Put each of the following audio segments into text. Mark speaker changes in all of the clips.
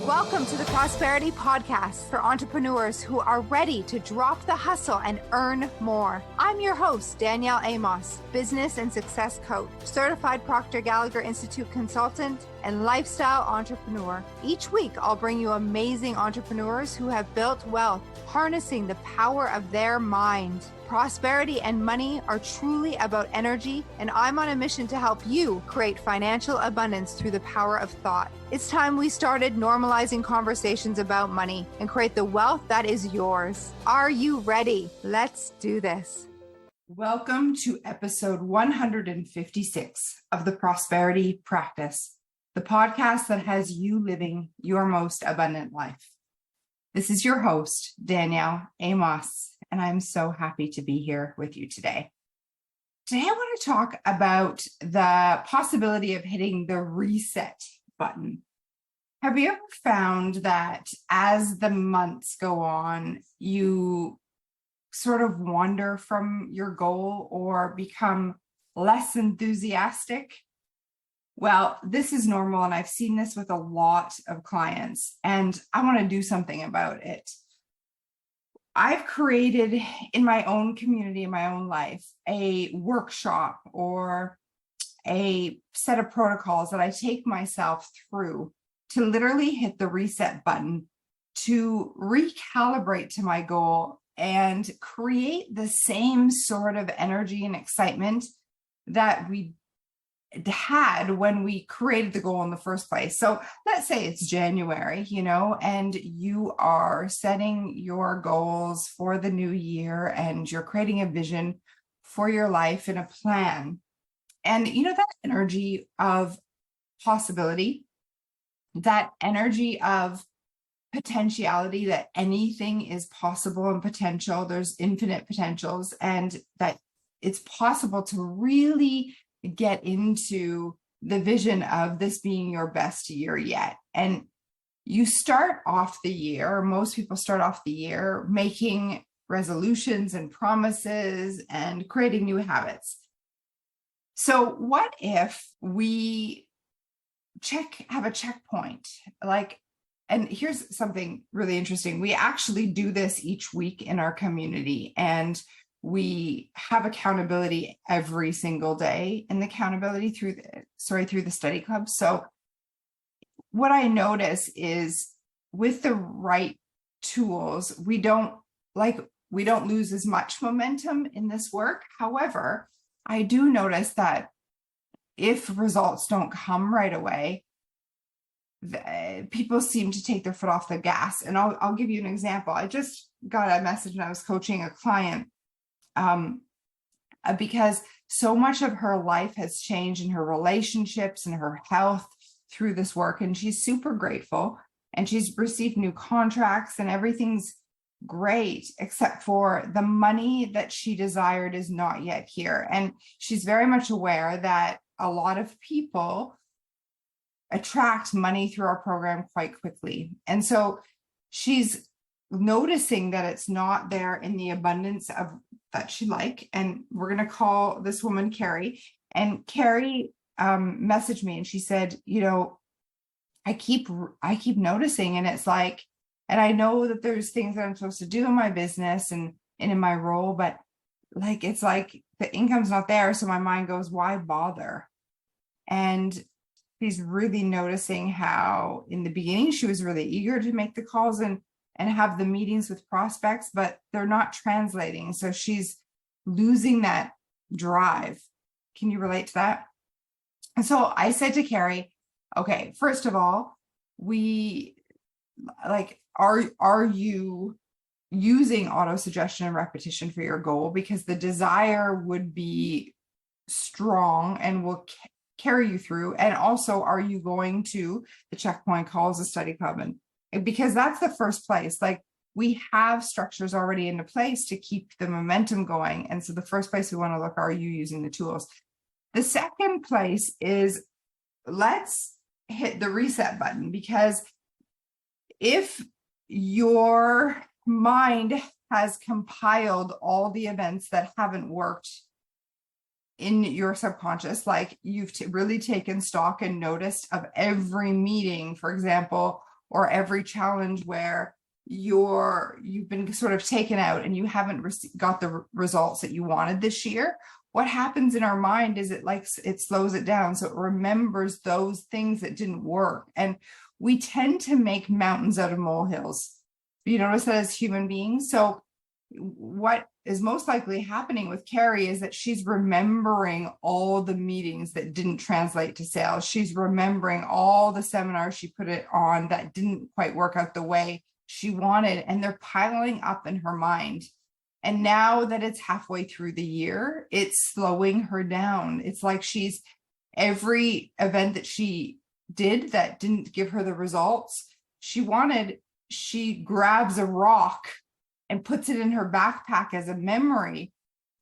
Speaker 1: Welcome to the Prosperity Podcast for entrepreneurs who are ready to drop the hustle and earn more. I'm your host, Danielle Amos, business and success coach, certified Proctor Gallagher Institute consultant, and lifestyle entrepreneur. Each week, I'll bring you amazing entrepreneurs who have built wealth, harnessing the power of their mind. Prosperity and money are truly about energy, and I'm on a mission to help you create financial abundance through the power of thought. It's time we started normalizing conversations about money and create the wealth that is yours. Are you ready? Let's do this.
Speaker 2: Welcome to episode 156 of the Prosperity Practice, the podcast that has you living your most abundant life. This is your host, Danielle Amos, and I'm so happy to be here with you today. Today, I want to talk about the possibility of hitting the reset button. Have you ever found that as the months go on, you sort of wander from your goal or become less enthusiastic? Well, this is normal, and I've seen this with a lot of clients, and I want to do something about it. I've created in my own community, in my own life, a workshop or a set of protocols that I take myself through to literally hit the reset button, to recalibrate to my goal and create the same sort of energy and excitement that we had when we created the goal in the first place. So let's say it's January, and you are setting your goals for the new year and you're creating a vision for your life and a plan. And that energy of possibility, that energy of potentiality, that anything is possible and potential, there's infinite potentials, and that it's possible to really get into the vision of this being your best year yet. And you start off the year, most people start off the year making resolutions and promises and creating new habits. So what if we have a checkpoint? And here's something really interesting. We actually do this each week in our community, and we have accountability every single day, and the accountability through the study club. So what I notice is with the right tools, we don't lose as much momentum in this work. However, I do notice that if results don't come right away, people seem to take their foot off the gas. And I'll give you an example. I just got a message when I was coaching a client, because so much of her life has changed in her relationships and her health through this work. And she's super grateful, and she's received new contracts and everything's great, except for the money that she desired is not yet here. And she's very much aware that a lot of people attract money through our program quite quickly. And so she's noticing that it's not there in the abundance of that she'd like. And we're going to call this woman Carrie. And Carrie messaged me, and she said, I keep noticing, and it's like, and I know that there's things that I'm supposed to do in my business and in my role, but it's like the income's not there. So my mind goes, why bother? And she's really noticing how in the beginning, she was really eager to make the calls and have the meetings with prospects, but they're not translating. So she's losing that drive. Can you relate to that? And so I said to Carrie, okay, first of all, are you using auto-suggestion and repetition for your goal? Because the desire would be strong and will carry you through. And also, are you going to the checkpoint calls, the study club? And because that's the first place. We have structures already into place to keep the momentum going. And so the first place we want to look, are you using the tools? The second place is, let's hit the reset button, because if your mind has compiled all the events that haven't worked in your subconscious, like you've really taken stock and noticed of every meeting, for example, or every challenge where you've been sort of taken out and you haven't got the results that you wanted this year, what happens in our mind is it slows it down. So it remembers those things that didn't work. And we tend to make mountains out of molehills. You notice that as human beings. So what is most likely happening with Carrie is that she's remembering all the meetings that didn't translate to sales. She's remembering all the seminars she put it on that didn't quite work out the way she wanted, and they're piling up in her mind. And now that it's halfway through the year, it's slowing her down. It's like every event that she did that didn't give her the results she wanted, she grabs a rock and puts it in her backpack as a memory.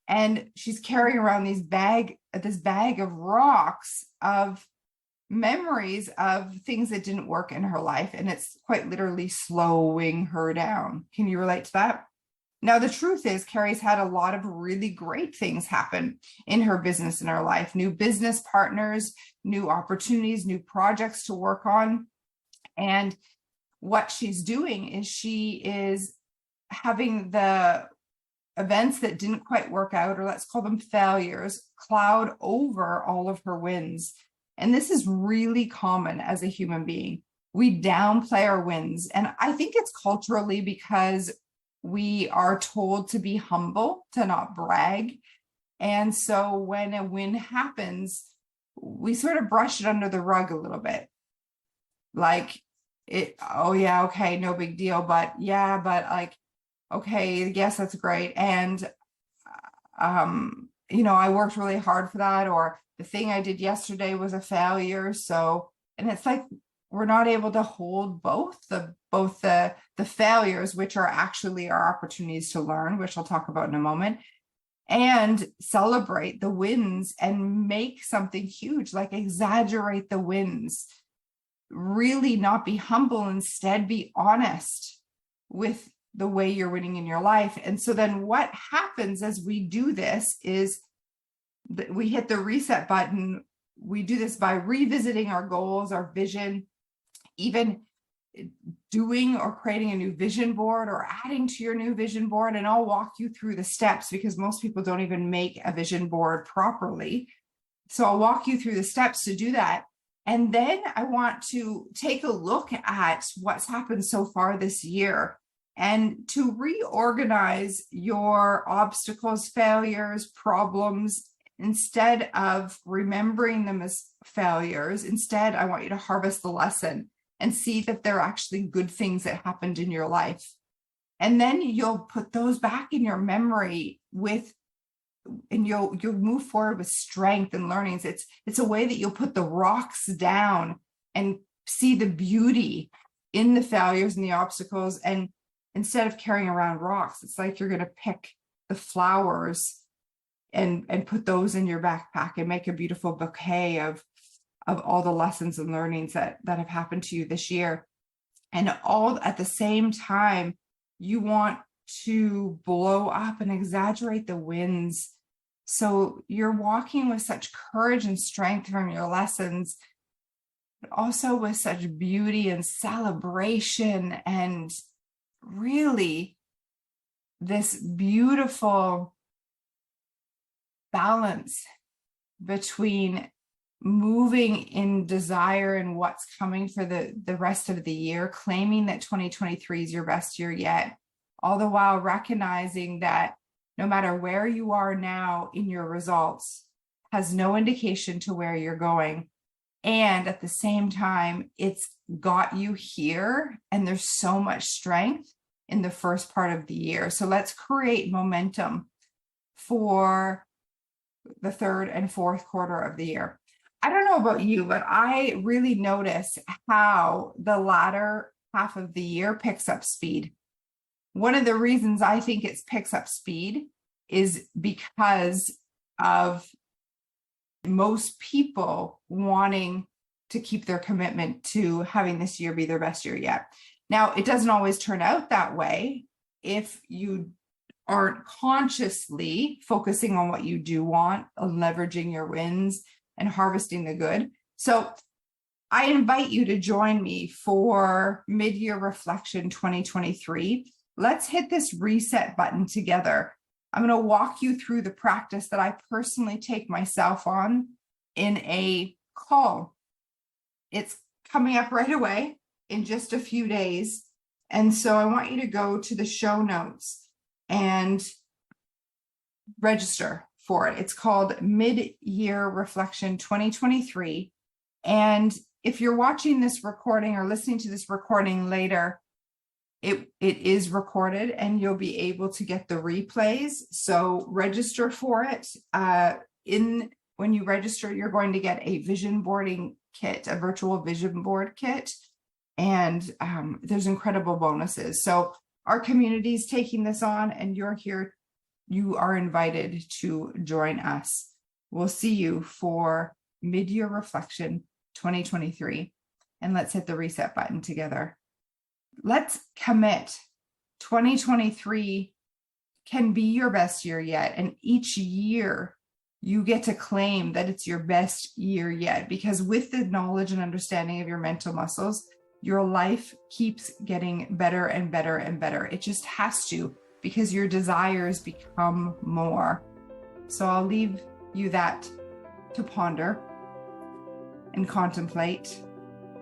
Speaker 2: And she's carrying around this bag of rocks, of memories of things that didn't work in her life. And it's quite literally slowing her down. Can you relate to that? Now, the truth is, Carrie's had a lot of really great things happen in her business, in her life. New business partners, new opportunities, new projects to work on. And what she's doing is she is having the events that didn't quite work out, or let's call them failures, cloud over all of her wins. And this is really common as a human being. We downplay our wins. And I think it's culturally because we are told to be humble, to not brag. And so when a win happens, we sort of brush it under the rug a little bit. Like, oh yeah, okay, no big deal. But yeah, but like, okay, yes, that's great. And, I worked really hard for that, or the thing I did yesterday was a failure. So, and it's like, we're not able to hold both the failures, which are actually our opportunities to learn, which I'll talk about in a moment, and celebrate the wins and make something huge, like exaggerate the wins, really not be humble, instead be honest with the way you're winning in your life. And so then what happens as we do this is that we hit the reset button. We do this by revisiting our goals, our vision, even doing or creating a new vision board or adding to your new vision board. And I'll walk you through the steps because most people don't even make a vision board properly. So I'll walk you through the steps to do that. And then I want to take a look at what's happened so far this year and to reorganize your obstacles, failures, problems. Instead of remembering them as failures, instead, I want you to harvest the lesson and see that they're actually good things that happened in your life. And then you'll put those back in your memory and you'll move forward with strength and learnings. It's a way that you'll put the rocks down and see the beauty in the failures and the obstacles. And instead of carrying around rocks, it's like you're going to pick the flowers and put those in your backpack and make a beautiful bouquet of all the lessons and learnings that have happened to you this year. And all at the same time, you want to blow up and exaggerate the wins. So you're walking with such courage and strength from your lessons, but also with such beauty and celebration and really this beautiful balance between moving in desire and what's coming for the rest of the year, claiming that 2023 is your best year yet, all the while recognizing that no matter where you are now in your results has no indication to where you're going. And at the same time, it's got you here, and there's so much strength in the first part of the year. So let's create momentum for the third and fourth quarter of the year. I don't know about you, but I really notice how the latter half of the year picks up speed. One of the reasons I think it picks up speed is because of most people wanting to keep their commitment to having this year be their best year yet. Now, it doesn't always turn out that way if you aren't consciously focusing on what you do want, on leveraging your wins and harvesting the good. So I invite you to join me for Mid-Year Reflection 2023. Let's hit this reset button together. I'm going to walk you through the practice that I personally take myself on in a call. It's coming up right away in just a few days. And so I want you to go to the show notes and register for it. It's called Mid-Year Reflection 2023. And if you're watching this recording or listening to this recording later, it is recorded and you'll be able to get the replays. So register for it. When you register, you're going to get a vision boarding kit, a virtual vision board kit. And there's incredible bonuses. So our community is taking this on and you're here. You are invited to join us. We'll see you for Mid-Year Reflection 2023. And let's hit the reset button together. Let's commit. 2023 can be your best year yet. And each year you get to claim that it's your best year yet, because with the knowledge and understanding of your mental muscles, your life keeps getting better and better and better. It just has to, because your desires become more. So I'll leave you that to ponder and contemplate.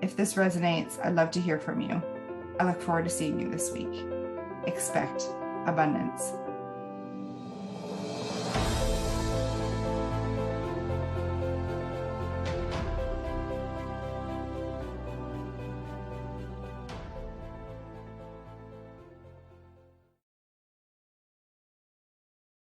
Speaker 2: If this resonates, I'd love to hear from you. I look forward to seeing you this week. Expect abundance.